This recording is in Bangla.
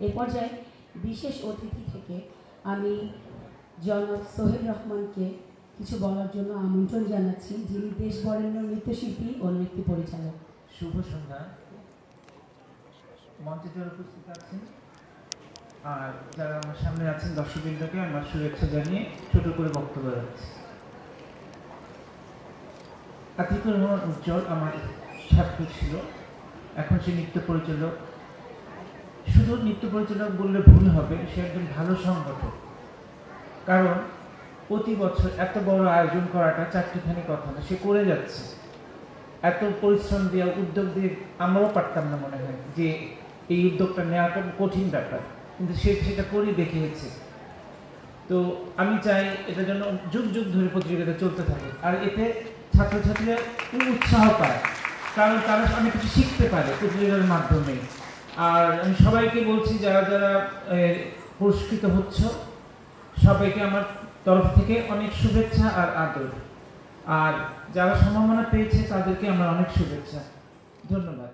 এ পর্যায়ে বিশেষ অতিথি থেকে আমি জনাব সোহেল রহমানকে কিছু বলার জন্য আমন্ত্রণ জানাচ্ছি, যিনি দেশ বরেণ্য নৃত্যশিল্পী ও নৃত্য পরিচালক। শুভ সন্ধ্যা। মঞ্চে যারা উপস্থিত আছেন আর যারা আমার সামনে আছেন দর্শকবৃন্দকে আমার শুভেচ্ছা জানিয়ে ছোট করে বক্তব্য রাখছি। আতিকুর রহমান উজ্জ্বল আমার ছাত্র ছিল, এখন সে নৃত্য পরিচালক। শুধু নৃত্য পরিচালক বললে ভুল হবে, সে একজন ভালো সংগঠক। কারণ প্রতি বছর এত বড় আয়োজন করাটা চারটিখানি কথা না, সে করে যাচ্ছে। এত পরিশ্রম দেওয়া উদ্যোগ দিয়ে আমরাও পারতাম না মনে হয় যে এই উদ্যোগটা নেওয়াটা কঠিন ব্যাপার, কিন্তু সে সেটা করে দেখিয়েছে। তো আমি চাই এটা যেন যুগ যুগ ধরে প্রতিযোগিতা চলতে থাকে, আর এতে ছাত্রছাত্রীরা খুব উৎসাহ পায়, কারণ তারা অনেক কিছু শিখতে পারে প্রতিযোগিতার মাধ্যমে। আর আমি সবাইকে বলছি যারা যারা পুরস্কৃত হচ্ছ, সবাইকে আমার তরফ থেকে অনেক শুভেচ্ছা আর আদর। আর যারা সম্মাননা পেয়েছে তাদেরকে আমার অনেক শুভেচ্ছা, ধন্যবাদ।